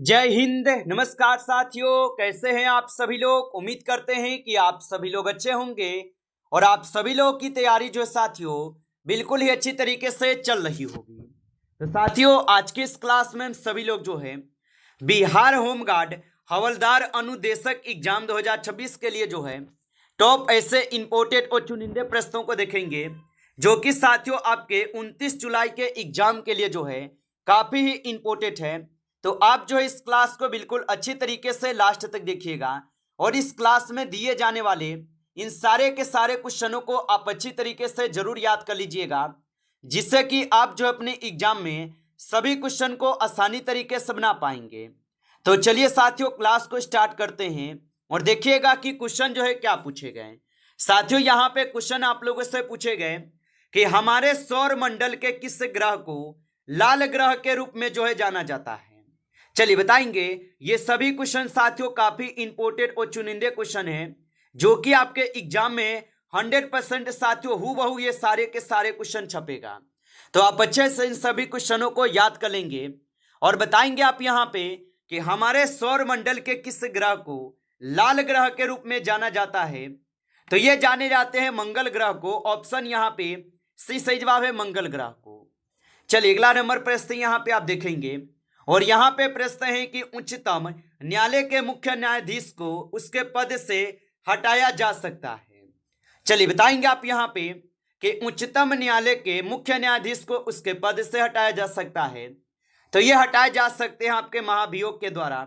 जय हिंद। नमस्कार साथियों, कैसे हैं आप सभी लोग। उम्मीद करते हैं कि आप सभी लोग अच्छे होंगे और आप सभी लोग की तैयारी जो है साथियों बिल्कुल ही अच्छी तरीके से चल रही होगी। तो साथियों, आज की इस क्लास में हम सभी लोग जो है बिहार होमगार्ड हवलदार अनुदेशक एग्जाम 2026 के लिए जो है टॉप ऐसे इंपोर्टेड और चुनिंदे प्रश्नों को देखेंगे, जो कि साथियों आपके 29 जुलाई के एग्जाम के लिए जो है काफी ही इंपोर्टेंट है। तो आप जो है इस क्लास को बिल्कुल अच्छी तरीके से लास्ट तक देखिएगा और इस क्लास में दिए जाने वाले इन सारे के सारे क्वेश्चनों को आप अच्छी तरीके से जरूर याद कर लीजिएगा, जिससे कि आप जो अपने एग्जाम में सभी क्वेश्चन को आसानी तरीके से बना पाएंगे। तो चलिए साथियों, क्लास को स्टार्ट करते हैं और देखिएगा कि क्वेश्चन जो है क्या पूछे गए। साथियों, यहाँ पे क्वेश्चन आप लोगों से पूछे गए कि हमारे सौर मंडल के किस ग्रह को लाल ग्रह के रूप में जो है जाना जाता है। चलिए बताएंगे। ये सभी क्वेश्चन साथियों काफी इंपोर्टेंट और चुनिंदे क्वेश्चन हैं, जो कि आपके एग्जाम में 100% साथियों हूबहू ये सारे के सारे क्वेश्चन छपेगा। तो आप अच्छे से इन सभी क्वेश्चनों को याद कर लेंगे और बताएंगे आप यहाँ पे कि हमारे सौर मंडल के किस ग्रह को लाल ग्रह के रूप में जाना जाता है। तो ये जाने जाते हैं मंगल ग्रह को। ऑप्शन यहाँ पे सी सही जवाब है, मंगल ग्रह को। चलिए अगला नंबर प्रश्न यहाँ पे आप देखेंगे और यहाँ पे प्रश्न है कि उच्चतम न्यायालय के मुख्य न्यायाधीश को उसके पद से हटाया जा सकता है। चलिए बताएंगे आप यहाँ पे कि उच्चतम न्यायालय के मुख्य न्यायाधीश को उसके पद से हटाया जा सकता है। तो ये हटाए जा सकते हैं आपके महाभियोग के द्वारा।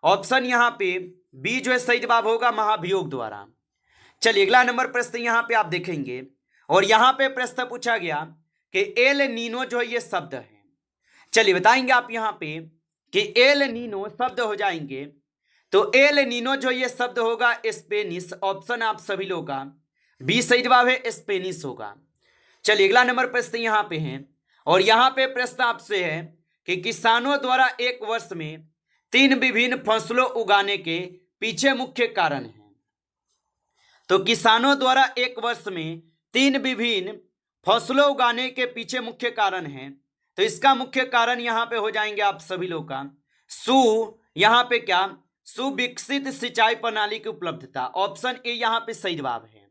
ऑप्शन यहाँ पे बी जो है सही जवाब होगा, महाभियोग द्वारा। चलिए अगला नंबर प्रश्न यहाँ पे आप देखेंगे और यहाँ पे प्रश्न पूछा गया कि एल नीनो जो है ये शब्द है। चलिए बताएंगे आप यहाँ पे कि एल नीनो शब्द हो जाएंगे। तो एल नीनो जो ये शब्द होगा स्पेनिश। ऑप्शन आप सभी लोग का बी सही जवाब है, स्पेनिश होगा। चलिए अगला नंबर प्रश्न यहाँ पे है और यहाँ पे प्रश्न आपसे है कि किसानों द्वारा एक वर्ष में 3 विभिन्न फसलों उगाने के पीछे मुख्य कारण है। तो किसानों द्वारा एक वर्ष में 3 विभिन्न फसलों उगाने के पीछे मुख्य कारण है। तो इसका मुख्य कारण यहाँ पे हो जाएंगे आप सभी लोग का यहाँ पे क्या, सुविकसित सिंचाई प्रणाली की उपलब्धता। ऑप्शन ए यहाँ पे सही जवाब है।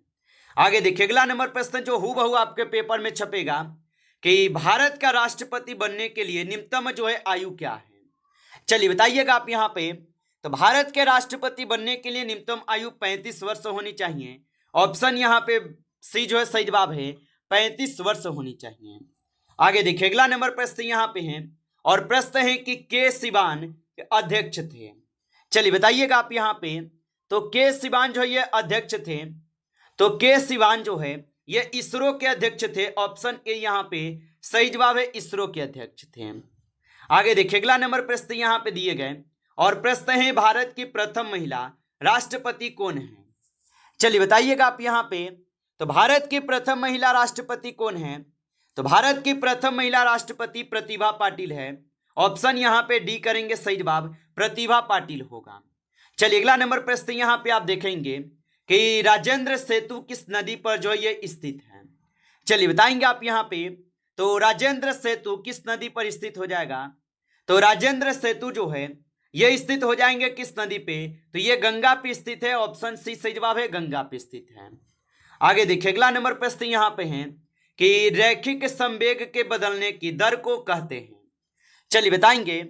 आगे देखिए अगला नंबर प्रश्न जो हूबहू आपके पेपर में छपेगा कि भारत का राष्ट्रपति बनने के लिए न्यूनतम जो है आयु क्या है। चलिए बताइएगा आप यहाँ पे। तो भारत के राष्ट्रपति बनने के लिए न्यूनतम आयु 35 वर्ष होनी चाहिए। ऑप्शन यहाँ पे सी जो है सही जवाब है, 35 वर्ष होनी चाहिए। आगे देखिए अगला नंबर प्रश्न यहाँ पे है और प्रश्न है कि के सिवान अध्यक्ष थे। चलिए बताइएगा आप यहाँ पे। तो के सिवान जो है ये अध्यक्ष थे। तो के सिवान जो है ये इसरो के अध्यक्ष थे। ऑप्शन ए यहाँ पे सही जवाब है, इसरो के अध्यक्ष थे। आगे देखिए अगला नंबर प्रश्न यहाँ पे दिए गए और प्रश्न है भारत की प्रथम महिला राष्ट्रपति कौन है। चलिए बताइएगा आप यहाँ पे। तो भारत की प्रथम महिला राष्ट्रपति कौन है। तो भारत की प्रथम महिला राष्ट्रपति प्रतिभा पाटिल है। ऑप्शन यहाँ पे डी करेंगे, सही जवाब प्रतिभा पाटिल होगा। चलिए अगला नंबर प्रश्न यहाँ पे आप देखेंगे कि राजेंद्र सेतु किस नदी पर जो है ये स्थित है। चलिए बताएंगे आप यहाँ पे। तो राजेंद्र सेतु किस नदी पर स्थित हो जाएगा। तो राजेंद्र सेतु जो है ये स्थित हो जाएंगे किस नदी पे। तो ये गंगा पे स्थित है। ऑप्शन सी सही जवाब है, गंगा पे स्थित है। आगे देखिए अगला नंबर प्रश्न यहाँ पे है कि रैखिक संवेग के बदलने की दर को कहते हैं। चलिए बताएंगे।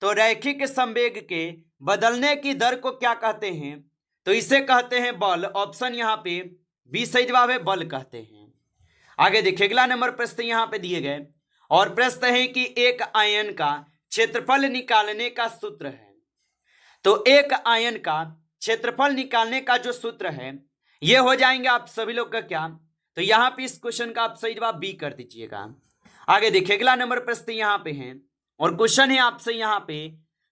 तो रैखिक संवेग के बदलने की दर को क्या कहते हैं। तो इसे कहते हैं बल। ऑप्शन यहाँ पे बी सही जवाब है, बल कहते हैं। आगे देखिए अगला नंबर प्रश्न यहाँ पे दिए गए और प्रश्न है कि एक आयन का क्षेत्रफल निकालने का सूत्र है। तो एक आयन का क्षेत्रफल निकालने का जो सूत्र है ये हो जाएंगे आप सभी लोग का क्या। तो यहाँ पे इस क्वेश्चन का आप सही जवाब बी कर दीजिएगा। आगे देखिए अगला नंबर प्रश्न यहाँ पे है और क्वेश्चन है आपसे यहाँ पे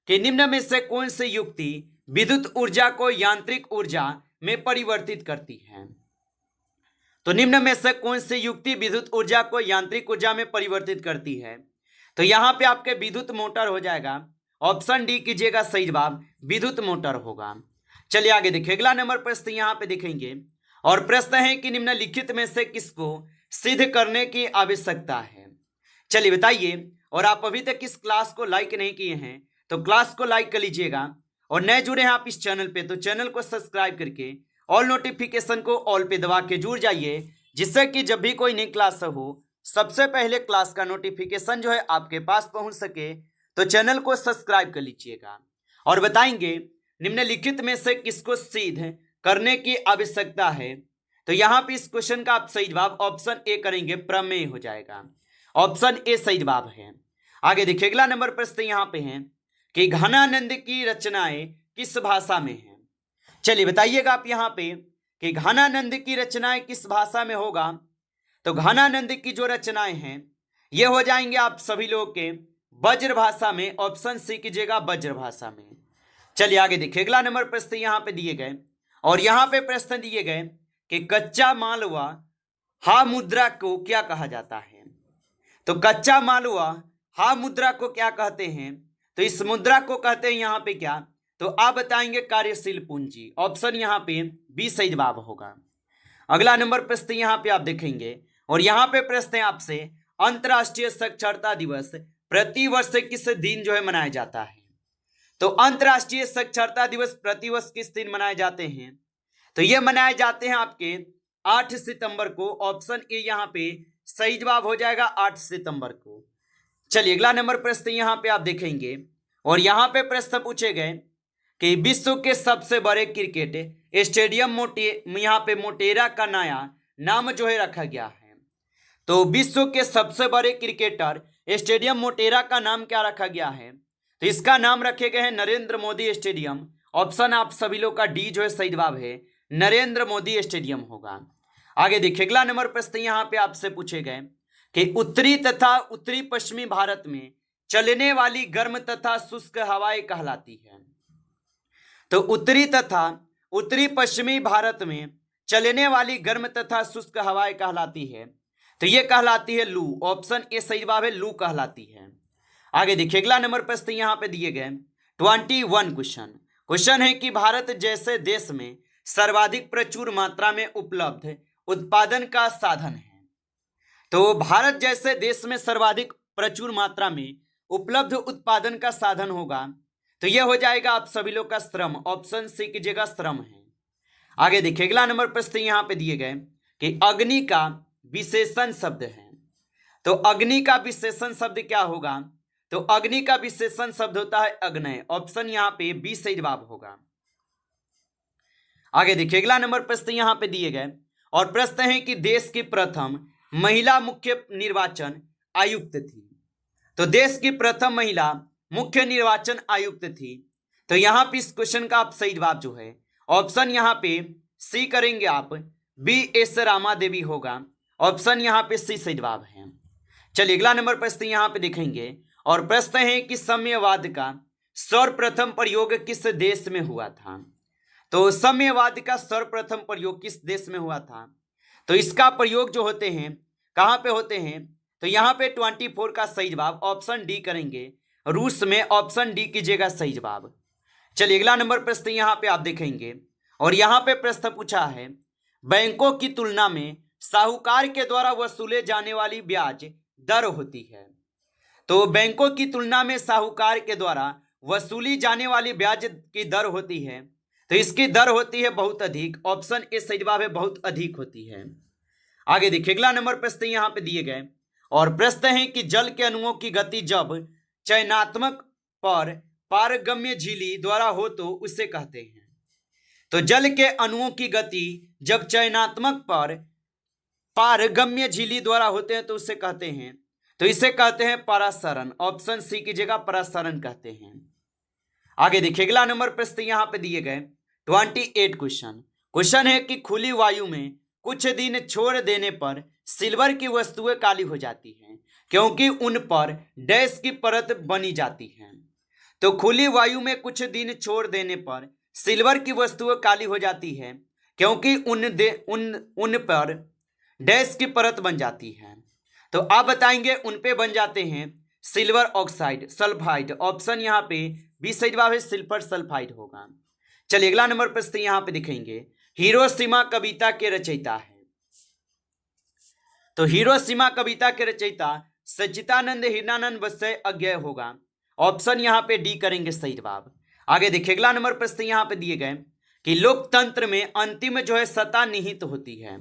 कि निम्न में से कौन सी युक्ति विद्युत ऊर्जा को यांत्रिक ऊर्जा में परिवर्तित करती है। तो निम्न में से कौन सी युक्ति विद्युत ऊर्जा को यांत्रिक ऊर्जा में परिवर्तित करती है। तो यहाँ पे आपके विद्युत मोटर हो जाएगा। ऑप्शन डी कीजिएगा, सही जवाब विद्युत मोटर होगा। चलिए आगे देखिए अगला नंबर प्रश्न यहाँ पे देखेंगे और प्रश्न है कि निम्नलिखित में से किसको सिद्ध करने की आवश्यकता है। चलिए बताइए। और आप अभी तक इस क्लास को लाइक नहीं किए हैं तो क्लास को लाइक कर लीजिएगा, और नए जुड़े हैं आप इस चैनल पे तो चैनल को सब्सक्राइब करके ऑल नोटिफिकेशन को ऑल पे दबा के जुड़ जाइए, जिससे कि जब भी कोई नई क्लास हो सबसे पहले क्लास का नोटिफिकेशन जो है आपके पास पहुंच सके। तो चैनल को सब्सक्राइब कर लीजिएगा। और बताएंगे निम्नलिखित में से किसको सिद्ध करने की आवश्यकता है। तो यहाँ पे इस क्वेश्चन का आप सही जवाब ऑप्शन ए करेंगे, प्रमेय हो जाएगा। ऑप्शन ए सही जवाब है। आगे देखिए अगला नंबर प्रश्न यहाँ पे है कि घनानंद की रचनाएं किस भाषा में है। चलिए बताइएगा आप यहाँ पे कि घनानंद की रचनाएं किस भाषा में होगा। तो घनानंद की जो रचनाएं हैं ये हो जाएंगे आप सभी लोग के ब्रज भाषा में। ऑप्शन सी कीजिएगा, ब्रज भाषा में। चलिए आगे देखिए अगला नंबर प्रश्न यहाँ पे दिए गए, और यहाँ पे प्रश्न दिए गए कि कच्चा मालवा हा मुद्रा को क्या कहा जाता है। तो कच्चा मालवा हा मुद्रा को क्या कहते हैं। तो इस मुद्रा को कहते हैं यहाँ पे क्या, तो आप बताएंगे कार्यशील पूंजी। ऑप्शन यहाँ पे बी सही जवाब होगा। अगला नंबर प्रश्न यहाँ पे आप देखेंगे, और यहाँ पे प्रश्न है आपसे अंतर्राष्ट्रीय साक्षरता दिवस प्रतिवर्ष किस दिन जो है मनाया जाता है। तो अंतर्राष्ट्रीय साक्षरता दिवस प्रतिवर्ष किस दिन मनाए जाते हैं। तो ये मनाए जाते हैं आपके 8 सितंबर को। ऑप्शन ए यहाँ पे सही जवाब हो जाएगा, 8 सितंबर को। चलिए अगला नंबर प्रश्न यहाँ पे आप देखेंगे, और यहाँ पे प्रश्न पूछे गए कि विश्व के सबसे बड़े क्रिकेट स्टेडियम यहाँ पे मोटेरा का नया नाम जो है रखा गया है। तो विश्व के सबसे बड़े क्रिकेटर स्टेडियम मोटेरा का नाम क्या रखा गया है। तो इसका नाम रखे गए हैं नरेंद्र मोदी स्टेडियम। ऑप्शन आप सभी लोग का डी जो है सही जवाब है, नरेंद्र मोदी स्टेडियम होगा। आगे देखिए अगला नंबर प्रश्न यहाँ पे आपसे पूछे गए कि उत्तरी तथा उत्तरी पश्चिमी भारत में चलने वाली गर्म तथा शुष्क हवाएं कहलाती है। तो उत्तरी तथा उत्तरी पश्चिमी भारत में चलने वाली गर्म तथा शुष्क हवाएं कहलाती है। तो ये कहलाती है लू। ऑप्शन ए सही जवाब है, लू कहलाती है। आगे देखिए अगला नंबर प्रश्न यहाँ पे दिए गए 21 क्वेश्चन है कि भारत जैसे देश में सर्वाधिक प्रचुर मात्रा में उपलब्ध उत्पादन का साधन है। तो भारत जैसे देश में सर्वाधिक प्रचुर मात्रा में उपलब्ध उत्पादन का साधन होगा, तो यह हो जाएगा आप सभी लोग का श्रम। ऑप्शन सी कीजिएगा, श्रम है। आगे देखिए अगला नंबर प्रश्न यहाँ पे दिए गए कि अग्नि का विशेषण शब्द है। तो अग्नि का विशेषण शब्द क्या होगा। तो अग्नि का विशेषण शब्द होता है अग्नय। ऑप्शन यहाँ पे बी सही जवाब होगा। आगे देखिए अगला नंबर प्रश्न यहाँ पे दिए गए, और प्रश्न है कि देश की प्रथम महिला मुख्य निर्वाचन आयुक्त थी। तो देश की प्रथम महिला मुख्य निर्वाचन आयुक्त थी। तो यहाँ पे इस क्वेश्चन का आप सही जवाब जो है ऑप्शन यहाँ पे सी करेंगे आप, B.S. रामा देवी होगा। ऑप्शन यहाँ पे सी सही जवाब है। चलिए अगला नंबर प्रश्न यहाँ पे देखेंगे, और प्रश्न है कि साम्यवाद का सर्वप्रथम प्रयोग किस देश में हुआ था। तो साम्यवाद का सर्वप्रथम प्रयोग किस देश में हुआ था। तो इसका प्रयोग जो होते हैं कहाँ पे होते हैं। तो यहाँ पे 24 का सही जवाब ऑप्शन डी करेंगे, रूस में। ऑप्शन डी कीजिएगा सही जवाब। चलिए अगला नंबर प्रश्न यहाँ पे आप देखेंगे, और यहाँ पे प्रश्न पूछा है बैंकों की तुलना में साहूकार के द्वारा वसूले जाने वाली ब्याज दर होती है। तो बैंकों की तुलना में साहूकार के द्वारा वसूली जाने वाली ब्याज की दर होती है। तो इसकी दर होती है बहुत अधिक। ऑप्शन ए सही जवाब है, बहुत अधिक होती है। आगे देखिए अगला नंबर प्रश्न यहाँ पे दिए गए, और प्रश्न है कि जल के अणुओं की गति जब चयनात्मक पर पारगम्य झिल्ली द्वारा हो तो उसे कहते हैं। तो जल के अणुओं की गति जब चयनात्मक पर पारगम्य झिल्ली द्वारा होते हैं तो उसे कहते हैं। तो इसे कहते हैं परासरण। ऑप्शन सी कीजिएगा, परासरण कहते हैं। आगे देखिए अगला नंबर प्रश्न यहाँ पे दिए गए 28 क्वेश्चन है कि खुली वायु में कुछ दिन छोड़ देने पर सिल्वर की वस्तुएं काली हो जाती हैं क्योंकि उन पर डैश की परत बनी जाती है। तो खुली वायु में कुछ दिन छोड़ देने पर सिल्वर की वस्तुएं काली हो जाती है क्योंकि उन पर डैश की परत बन जाती है। तो आप बताएंगे उन पे बन जाते हैं सिल्वर ऑक्साइड, सल्फाइड। ऑप्शन यहाँ पे बी सही जवाब है, सिल्फर सल्फाइड होगा। चलिए अगला नंबर प्रश्न यहाँ पे दिखेंगे, हिरोशिमा कविता के रचयिता है। तो हिरोशिमा कविता के रचयिता सच्चिदानंद हीरानंद वत्स अज्ञेय होगा। ऑप्शन यहाँ पे डी करेंगे सही जवाब। आगे देखिए अगला नंबर प्रश्न यहाँ पे दिए गए कि लोकतंत्र में अंतिम जो है सत्ता निहित होती है।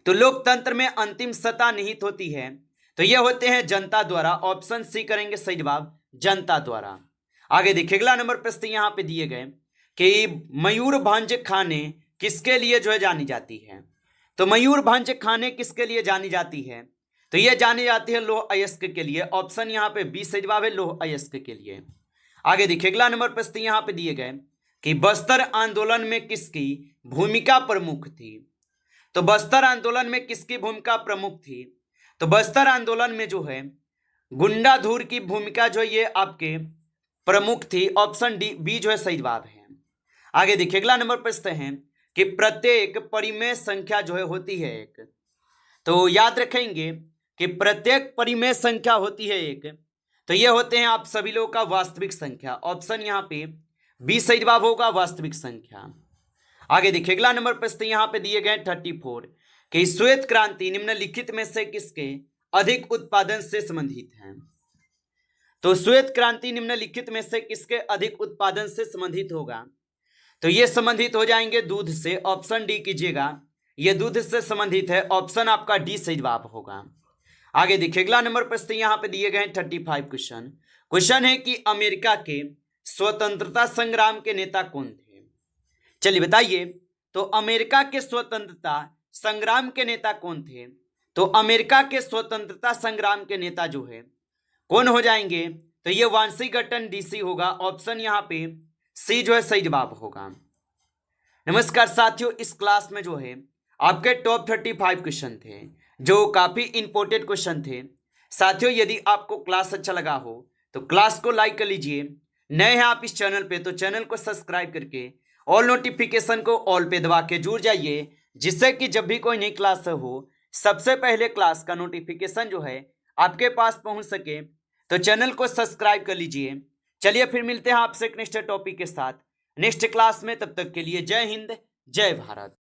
तो लोकतंत्र में अंतिम सत्ता निहित होती है तो ये होते हैं जनता द्वारा। ऑप्शन सी करेंगे सही जवाब, जनता द्वारा। आगे देखिए अगला नंबर प्रश्न यहाँ पे दिए गए कि मयूरभंज खाने किसके लिए जो है जानी जाती है। तो मयूरभंज खाने किसके लिए जानी जाती है, तो ये जानी जाती है लौह अयस्क के लिए। ऑप्शन यहाँ पे बी सही जवाब है, लौह अयस्क के लिए। आगे देखिए अगला नंबर प्रश्न यहाँ पे दिए गए कि बस्तर आंदोलन में किसकी भूमिका प्रमुख थी। तो बस्तर आंदोलन में किसकी भूमिका प्रमुख थी, तो बस्तर आंदोलन में जो है गुंडाधुर की भूमिका जो ये आपके प्रमुख थी। ऑप्शन डी बी जो है सही जवाब है। आगे देखिए अगला नंबर प्रश्न है कि प्रत्येक परिमेय संख्या जो है होती है एक। तो याद रखेंगे कि प्रत्येक परिमेय संख्या होती है एक, तो ये होते हैं आप सभी लोगों का वास्तविक संख्या। ऑप्शन यहाँ पे बी सही जवाब होगा, वास्तविक संख्या। आगे देखिए अगला नंबर प्रश्न यहाँ पे दिए गए 34 कि श्वेत क्रांति निम्नलिखित में से किसके अधिक उत्पादन से संबंधित है। तो श्वेत क्रांति निम्नलिखित में से किसके अधिक उत्पादन से संबंधित होगा, तो ये संबंधित हो जाएंगे दूध से। ऑप्शन डी कीजिएगा, ये दूध से संबंधित है। ऑप्शन आपका डी सही जवाब होगा। आगे देखिए अगला नंबर प्रश्न यहाँ पे दिए गए 35 क्वेश्चन है कि अमेरिका के स्वतंत्रता संग्राम के नेता कौन थे। चलिए बताइए, तो अमेरिका के स्वतंत्रता संग्राम के नेता कौन थे। तो अमेरिका के स्वतंत्रता संग्राम के नेता जो है कौन हो जाएंगे, तो ये वाशिंगटन डीसी होगा। ऑप्शन यहाँ पे सी जो है सही जवाब होगा। नमस्कार साथियों, इस क्लास में जो है आपके टॉप 35 क्वेश्चन थे जो काफी इंपॉर्टेंट क्वेश्चन थे। साथियों यदि आपको क्लास अच्छा लगा हो तो क्लास को लाइक कर लीजिए। नए हैं आप इस चैनल पे तो चैनल को सब्सक्राइब करके ऑल नोटिफिकेशन को ऑल पे दबा के जुड़ जाइए, जिससे कि जब भी कोई नई क्लास हो सबसे पहले क्लास का नोटिफिकेशन जो है आपके पास पहुंच सके। तो चैनल को सब्सक्राइब कर लीजिए। चलिए फिर मिलते हैं आपसे एक नेक्स्ट टॉपिक के साथ नेक्स्ट क्लास में। तब तक के लिए जय हिंद, जय भारत।